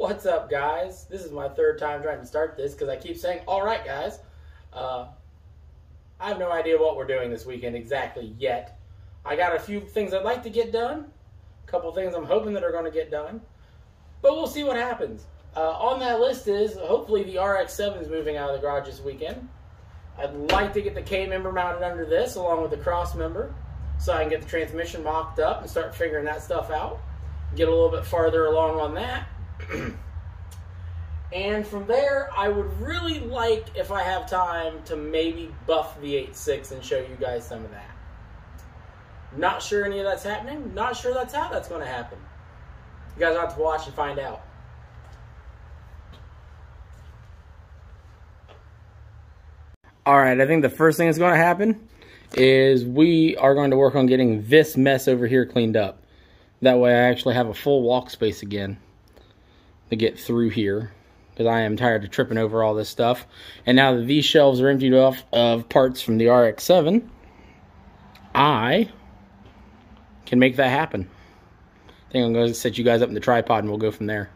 What's up, guys? This is my third time trying to start this because I keep saying, all right, guys. I have no idea what we're doing this weekend exactly yet. I got a few things I'd like to get done, a couple things I'm hoping that are going to get done, but we'll see what happens. On that list is hopefully the RX-7 is moving out of the garage this weekend. I'd like to get the K member mounted under this along with the cross member so I can get the transmission mocked up and start figuring that stuff out. Get a little bit farther along on that. And from there, I would really like, if I have time, to maybe buff the 8.6 and show you guys some of that. Not sure any of that's happening. Not sure that's how that's going to happen. You guys have to watch and find out. Alright, I think the first thing that's going to happen is we are going to work on getting this mess over here cleaned up. That way I actually have a full walk space again to get through here, because I am tired of tripping over all this stuff. And now that these shelves are emptied off of parts from the RX-7, I can make that happen. I think I'm going to set you guys up in the tripod and we'll go from there.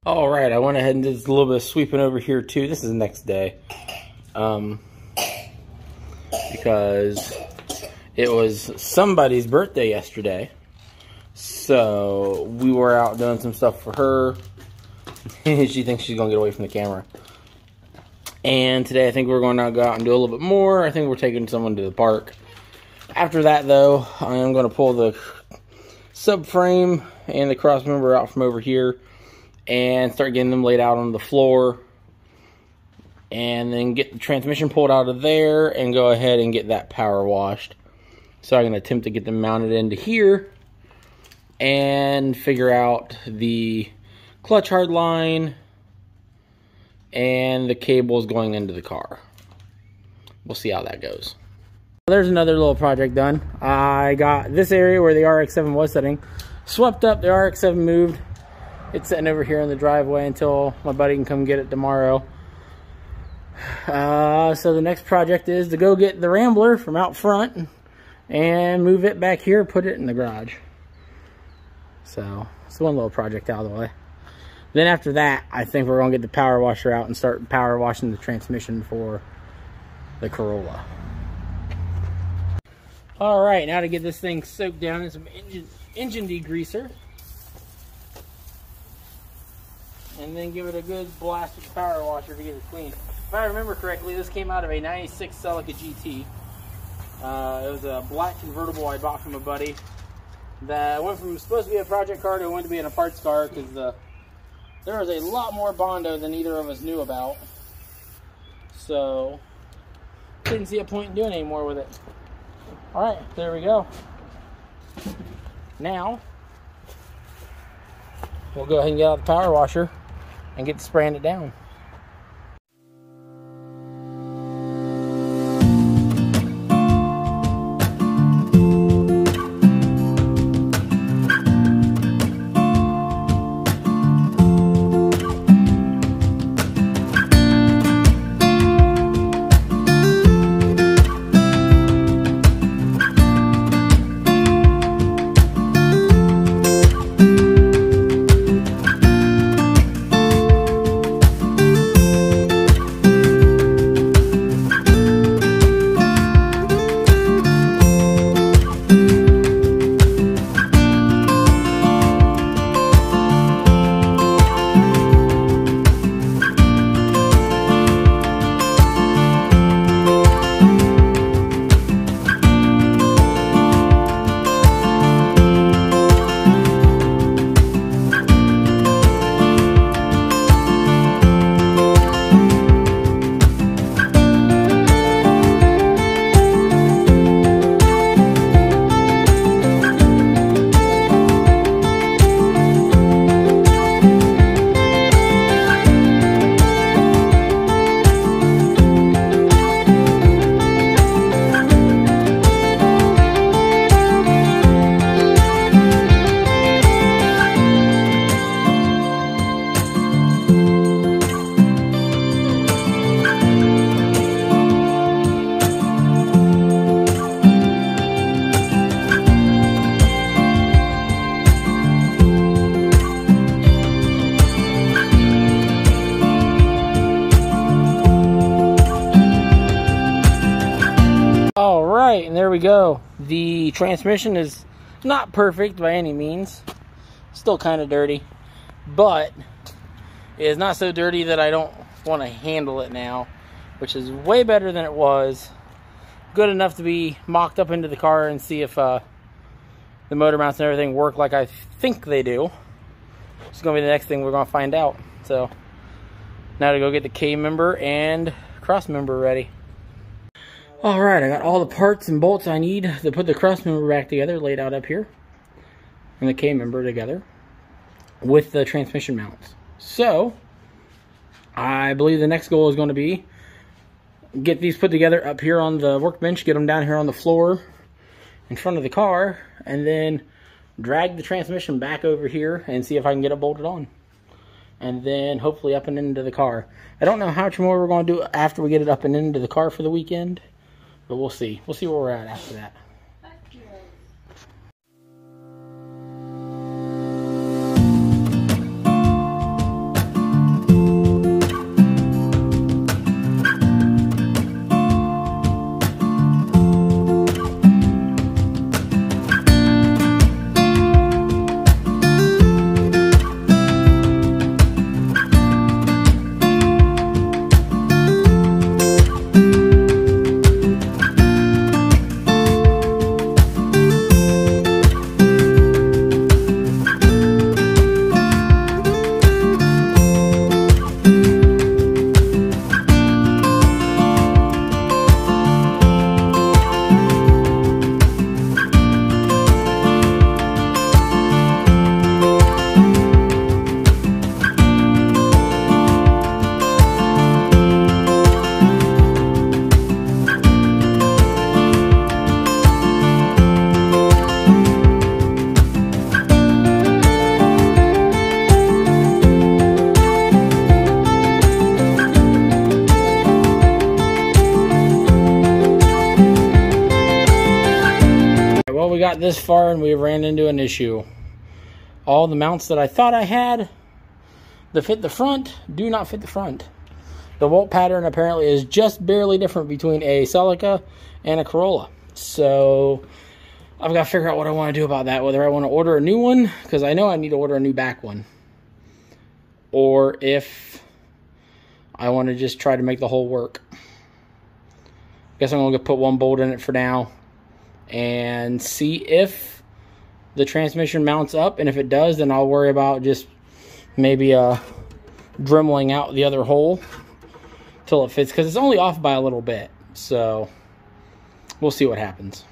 Alright, I went ahead and did a little bit of sweeping over here too. This is the next day. Because it was somebody's birthday yesterday. So we were out doing some stuff for her. She thinks she's going to get away from the camera. And today I think we're going to go out and do a little bit more. I think we're taking someone to the park. After that though, I am going to pull the subframe and the cross member out from over here and start getting them laid out on the floor, and then get the transmission pulled out of there and go ahead and get that power washed. So I'm going to attempt to get them mounted into here and figure out the clutch hard line and the cables going into the car. We'll see how that goes. There's another little project done. I got this area where the RX-7 was sitting swept up. The RX-7 moved. It's sitting over here in the driveway until my buddy can come get it tomorrow. So the next project is to go get the Rambler from out front and move it back here, put it in the garage. So it's one little project out of the way. Then after that, I think we're going to get the power washer out and start power washing the transmission for the Corolla. Alright, now to get this thing soaked down in some engine degreaser. And then give it a good blast with the power washer to get it clean. If I remember correctly, this came out of a 96 Celica GT. It was a black convertible I bought from a buddy. That went from supposed to be a project car to went to be in a parts car because there was a lot more Bondo than either of us knew about. So, didn't see a point in doing any more with it. Alright, there we go. Now, we'll go ahead and get out the power washer and get spraying it down. The transmission is not perfect by any means. Still kind of dirty, but it is not so dirty that I don't want to handle it now, which is way better than it was. Good enough to be mocked up into the car and see if the motor mounts and everything work like I think they do. It's going to be the next thing we're going to find out. So now to go get the K member and cross member ready. Alright, I got all the parts and bolts I need to put the cross member back together, laid out up here, and the K member together with the transmission mounts. So I believe the next goal is going to be get these put together up here on the workbench, get them down here on the floor in front of the car, and then drag the transmission back over here and see if I can get it bolted on. And then hopefully up and into the car. I don't know how much more we're going to do after we get it up and into the car for the weekend, but we'll see. We'll see where we're at after that. Well, we got this far and we ran into an issue. All the mounts that I thought I had that fit the front do not fit the front. The bolt pattern apparently is just barely different between a Celica and a Corolla. So I've got to figure out what I want to do about that. Whether I want to order a new one, because I know I need to order a new back one, or if I want to just try to make the whole work. Guess I'm going to put one bolt in it for now and see if the transmission mounts up, and if it does, then I'll worry about just maybe dremeling out the other hole till it fits, because it's only off by a little bit. So we'll see what happens.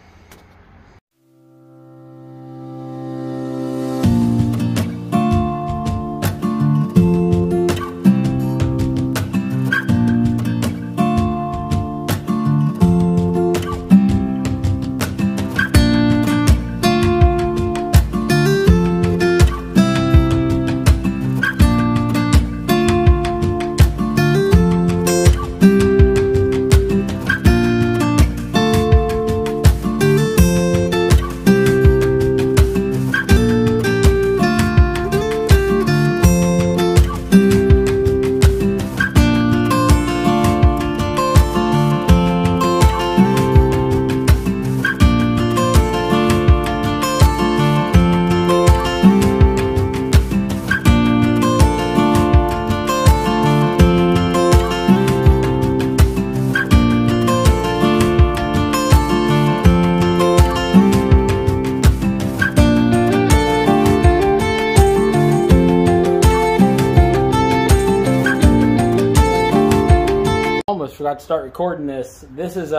Almost forgot to start recording this. This is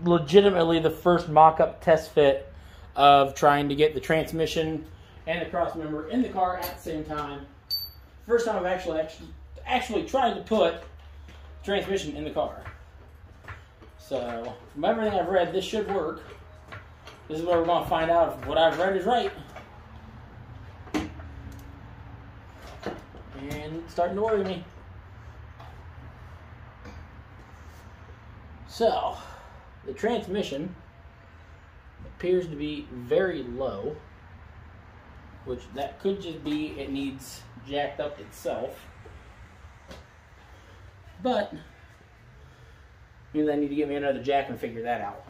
legitimately the first mock-up test fit of trying to get the transmission and the cross member in the car at the same time. First time I've actually tried to put transmission in the car. So from everything I've read, this should work. This is where we're going to find out if what I've read is right. And it's starting to worry me. So, the transmission appears to be very low, which that could just be it needs jacked up itself. But maybe I need to get me another jack and figure that out.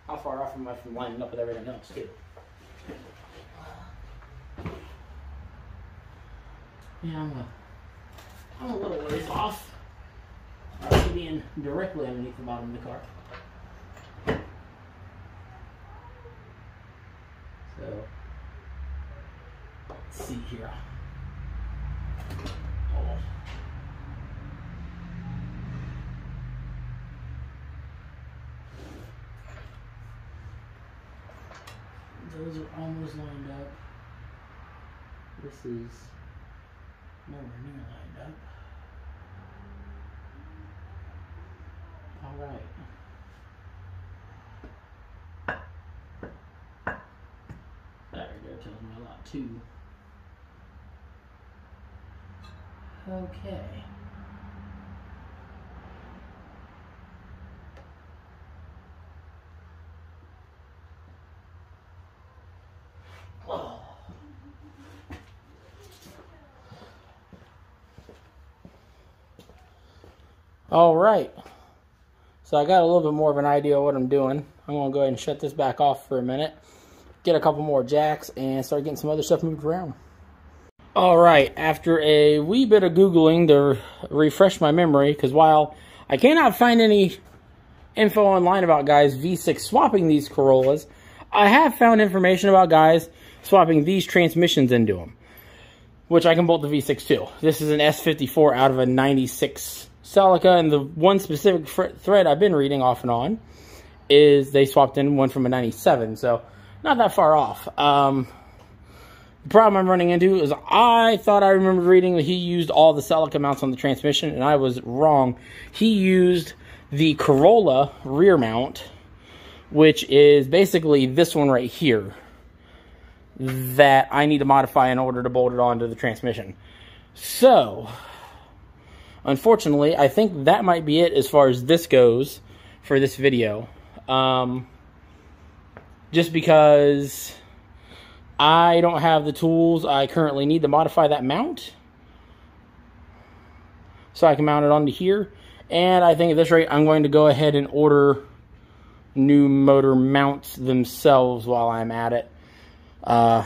how far off am I from lining up with everything else, too? Yeah, I'm a little ways off. Being directly underneath the bottom of the car. So, let's see here. Oh. Those are almost lined up. This is nowhere near lined up. All right. There we go, tells me a lot too. Okay. Oh. All right. So I got a little bit more of an idea of what I'm doing. I'm going to go ahead and shut this back off for a minute, get a couple more jacks, and start getting some other stuff moved around. All right, after a wee bit of Googling to refresh my memory, because while I cannot find any info online about guys V6 swapping these Corollas, I have found information about guys swapping these transmissions into them, which I can bolt the V6 to. This is an S54 out of a 96 Celica, and the one specific thread I've been reading off and on is they swapped in one from a 97, so not that far off. The problem I'm running into is I thought I remembered reading that he used all the Celica mounts on the transmission, and I was wrong. He used the Corolla rear mount, which is basically this one right here, that I need to modify in order to bolt it onto the transmission. So, unfortunately, I think that might be it as far as this goes for this video. Just because I don't have the tools I currently need to modify that mount, so I can mount it onto here. And I think at this rate, I'm going to go ahead and order new motor mounts themselves while I'm at it. I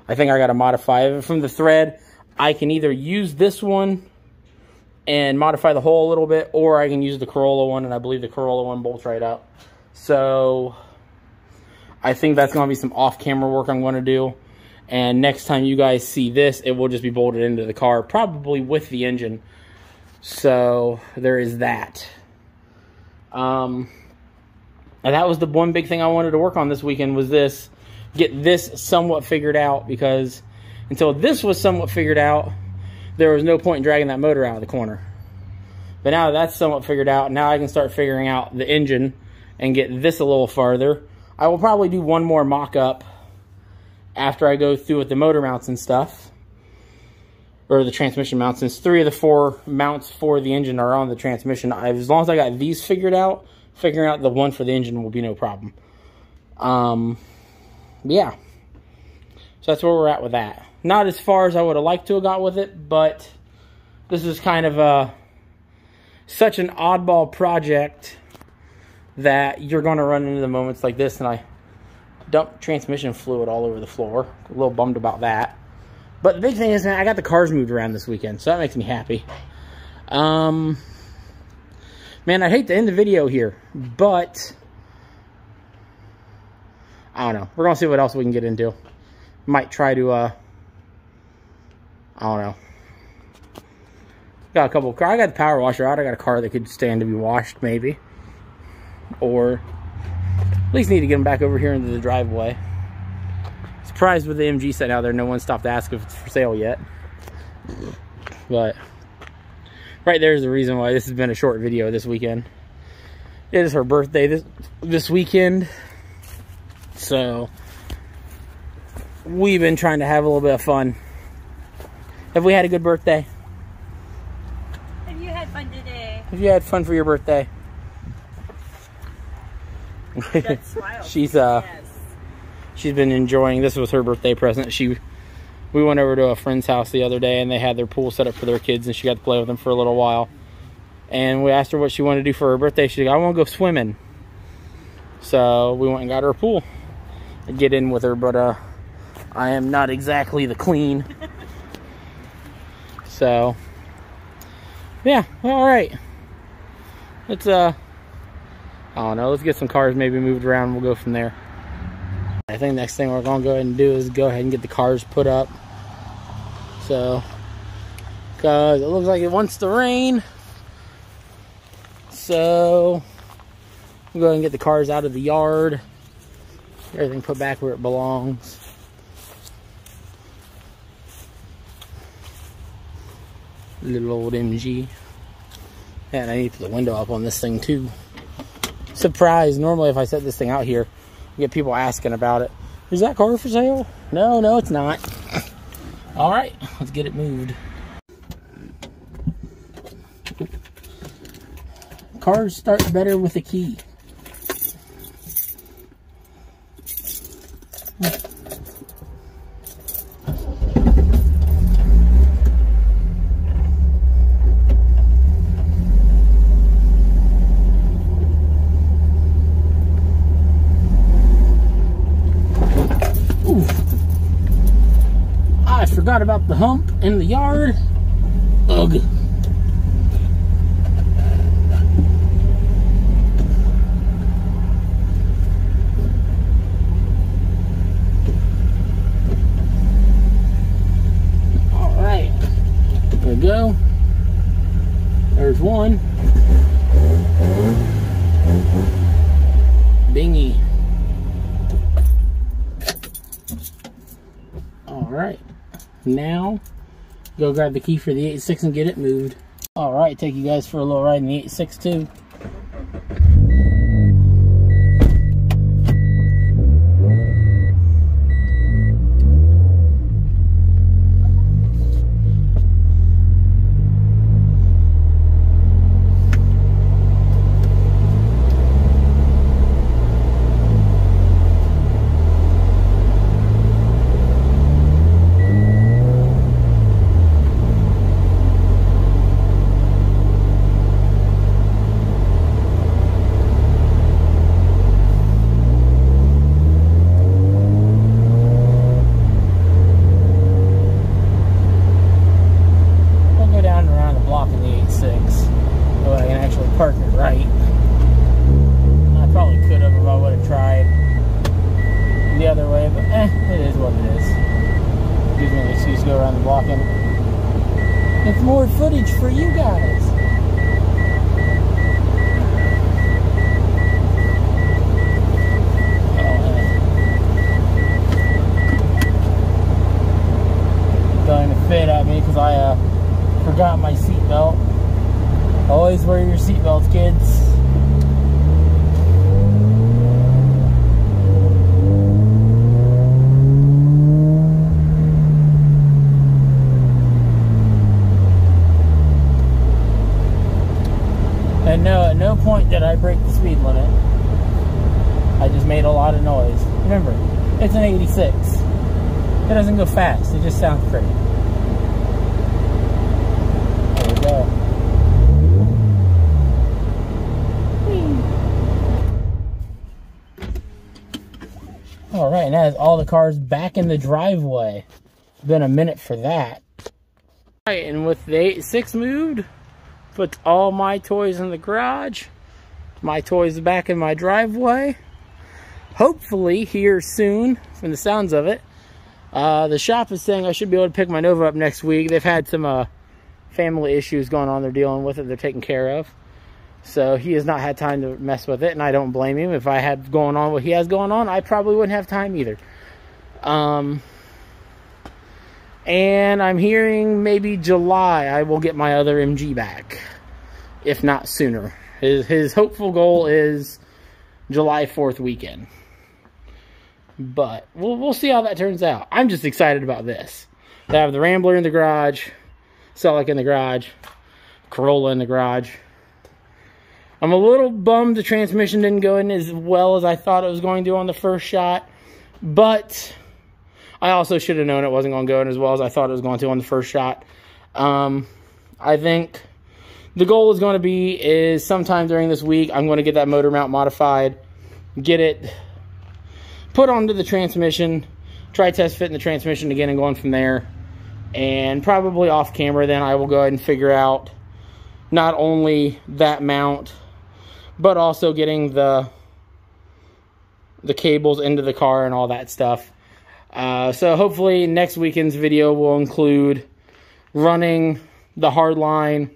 think I got to modify it from the thread. I can either use this one and modify the hole a little bit, or I can use the Corolla one, and I believe the Corolla one bolts right up. So I think that's going to be some off-camera work I'm going to do. And next time you guys see this, it will just be bolted into the car, probably with the engine. So there is that. And that was the one big thing I wanted to work on this weekend, was this. Get this somewhat figured out, because until this was somewhat figured out, there was no point in dragging that motor out of the corner. But now that's somewhat figured out, now I can start figuring out the engine and get this a little farther. I will probably do one more mock-up after I go through with the motor mounts and stuff, or the transmission mounts, since 3 of the 4 mounts for the engine are on the transmission. As long as I got these figured out, figuring out the one for the engine will be no problem. Yeah. So that's where we're at with that. Not as far as I would have liked to have got with it, but this is kind of such an oddball project that you're going to run into the moments like this, and I dumped transmission fluid all over the floor. A little bummed about that. But the big thing is, man, I got the cars moved around this weekend, so that makes me happy. Man, I hate to end the video here, but I don't know. We're going to see what else we can get into. Might try to, I don't know. Got a couple of cars. I got the power washer out. I got a car that could stand to be washed, maybe. Or at least need to get them back over here into the driveway. Surprised with the MG set out there, no one stopped to ask if it's for sale yet. But right there's the reason why this has been a short video this weekend. It is her birthday this weekend, so we've been trying to have a little bit of fun. Have we had a good birthday? Have you had fun today? Have you had fun for your birthday? That smile. She's been enjoying. This was her birthday present. We went over to a friend's house the other day, and they had their pool set up for their kids, and she got to play with them for a little while. And we asked her what she wanted to do for her birthday. She's like, I want to go swimming. So we went and got her a pool. I'd get in with her, but I am not exactly the clean. So yeah, all right. Let's I don't know, let's get some cars maybe moved around and we'll go from there. I think next thing we're gonna go ahead and do is go ahead and get the cars put up. So, because it looks like it wants to rain. So we'll go ahead and get the cars out of the yard. Everything put back where it belongs. Little old MG. And I need to put the window up on this thing too. Surprise, normally if I set this thing out here, I get people asking about it. Is that car for sale? No, no, it's not. All right, let's get it moved. Cars start better with a key. Forgot about the hump in the yard. Ugh. All right, there we go. There's one. Bingy. All right. Now, go grab the key for the 8.6 and get it moved. Alright, take you guys for a little ride in the 8.6 too. It's more footage for you guys. Going to fit at me because I forgot my seatbelt. Always wear your seatbelts, kids. And no, at no point did I break the speed limit. I just made a lot of noise. Remember, it's an 86. It doesn't go fast, it just sounds pretty. There we go. Alright, and that is all the cars back in the driveway. It's been a minute for that. Alright, and with the 8.6 moved, puts all my toys in the garage. My toys back in my driveway. Hopefully here soon, from the sounds of it. The shop is saying I should be able to pick my Nova up next week. They've had some family issues going on. They're dealing with it. They're taking care of. So he has not had time to mess with it, and I don't blame him. If I had going on what he has going on, I probably wouldn't have time either. And I'm hearing maybe July I will get my other MG back, if not sooner. His hopeful goal is July 4th weekend. But we'll see how that turns out. I'm just excited about this. I have the Rambler in the garage, Celica in the garage, Corolla in the garage. I'm a little bummed the transmission didn't go in as well as I thought it was going to on the first shot. But I also should have known it wasn't going to go in as well as I thought it was going to on the first shot. I think the goal is going to be sometime during this week, I'm going to get that motor mount modified get it put onto the transmission, try test fitting the transmission again and going from there. And probably off camera then I will go ahead and figure out not only that mount, but also getting the cables into the car and all that stuff. So hopefully next weekend's video will include running the hard line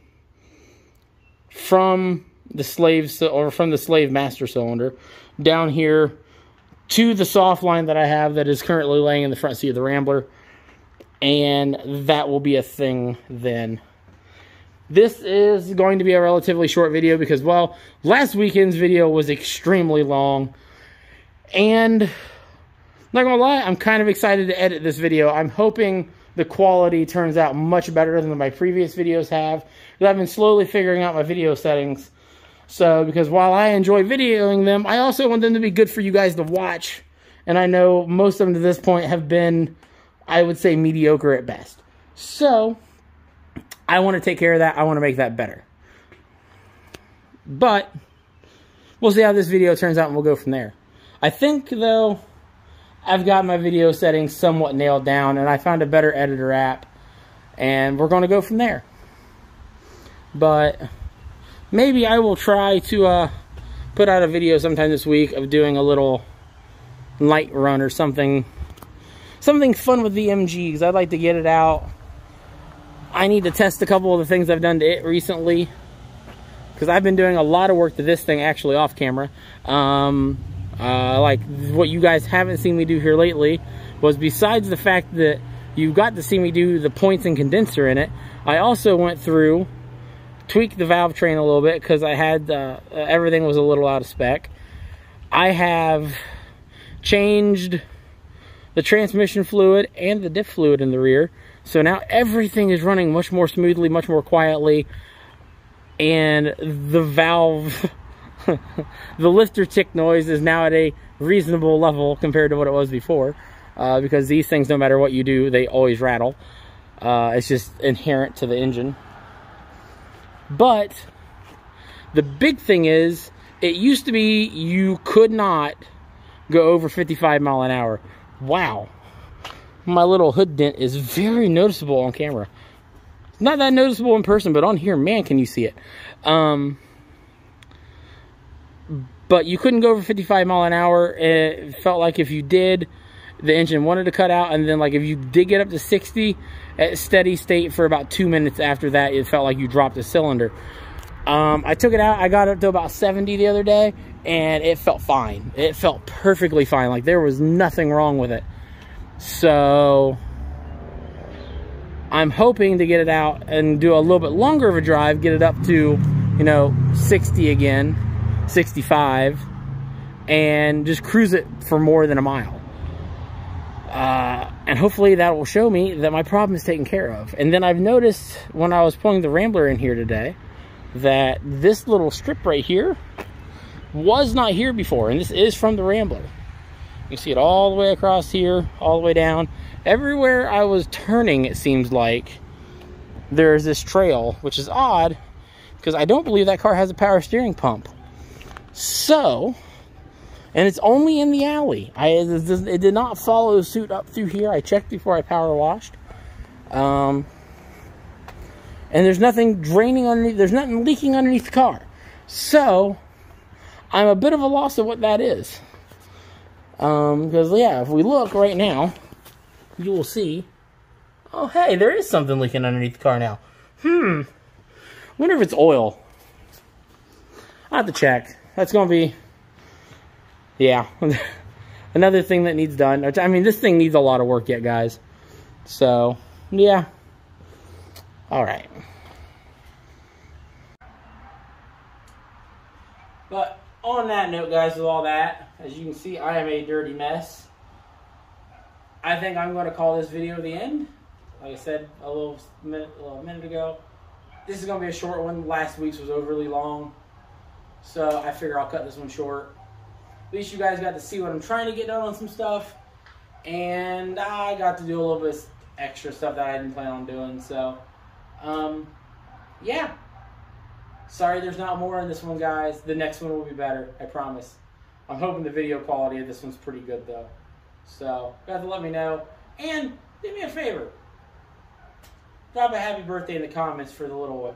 from the slave master cylinder down here to the soft line that I have that is currently laying in the front seat of the Rambler, and that will be a thing then. This is going to be a relatively short video because, well, last weekend's video was extremely long, and not gonna lie, I'm kind of excited to edit this video. I'm hoping the quality turns out much better than my previous videos have, because I've been slowly figuring out my video settings. So, because while I enjoy videoing them, I also want them to be good for you guys to watch. And I know most of them to this point have been, I would say, mediocre at best. So, I want to take care of that. I want to make that better. But, we'll see how this video turns out and we'll go from there. I think, though, I've got my video settings somewhat nailed down, and I found a better editor app, and we're going to go from there. But maybe I will try to put out a video sometime this week of doing a little light run or something fun with the MG, because I'd like to get it out. I need to test a couple of the things I've done to it recently, because I've been doing a lot of work to this thing actually off camera. Like what you guys haven't seen me do here lately was, besides the fact that you got to see me do the points and condenser in it, I also went through, tweaked the valve train a little bit because I had everything was a little out of spec. I have changed the transmission fluid and the diff fluid in the rear, so now everything is running much more smoothly, much more quietly, and the valve the lifter tick noise is now at a reasonable level compared to what it was before, because these things, no matter what you do, they always rattle. It's just inherent to the engine. But the big thing is, it used to be you could not go over 55 mile an hour. Wow. My little hood dent is very noticeable on camera. Not that noticeable in person, but on here, man, can you see it. But you couldn't go over 55 mile an hour. It felt like if you did, the engine wanted to cut out. And then, like, if you did get up to 60 at steady state for about 2 minutes after that, it felt like you dropped a cylinder. I took it out. I got up to about 70 the other day, and it felt fine. It felt perfectly fine. Like, there was nothing wrong with it. So I'm hoping to get it out and do a little bit longer of a drive, get it up to, you know, 60 again, 65, and just cruise it for more than a mile. And hopefully that will show me that my problem is taken care of. And then I've noticed when I was pulling the Rambler in here today that this little strip right here was not here before, and this is from the Rambler. You can see it all the way across here, all the way down. Everywhere I was turning, it seems like there's this trail, which is odd because I don't believe that car has a power steering pump. So, and it's only in the alley. It did not follow suit up through here. I checked before I power washed. And there's nothing draining underneath, there's nothing leaking underneath the car. So, I'm a bit of a loss of what that is. Because, yeah, if we look right now, you will see, oh, hey, there is something leaking underneath the car now. Wonder if it's oil. I'll have to check. That's going to be, yeah, another thing that needs done. I mean, this thing needs a lot of work yet, guys. So, yeah. All right. But on that note, guys, with all that, as you can see, I am a dirty mess. I think I'm going to call this video the end. Like I said a little minute ago, this is going to be a short one. Last week's was overly long, so I figure I'll cut this one short. At least you guys got to see what I'm trying to get done on some stuff, and I got to do a little bit of extra stuff that I didn't plan on doing. So, yeah. Sorry there's not more in this one, guys. The next one will be better, I promise. I'm hoping the video quality of this one's pretty good, though. So, you have to let me know. And do me a favor. Drop a happy birthday in the comments for the little one.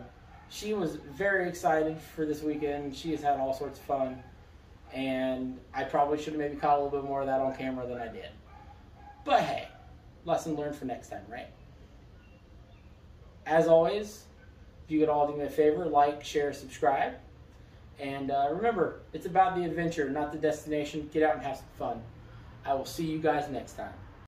She was very excited for this weekend. She has had all sorts of fun. And I probably should have maybe caught a little bit more of that on camera than I did. But hey, lesson learned for next time, right? As always, if you could all do me a favor, like, share, subscribe. And remember, it's about the adventure, not the destination. Get out and have some fun. I will see you guys next time.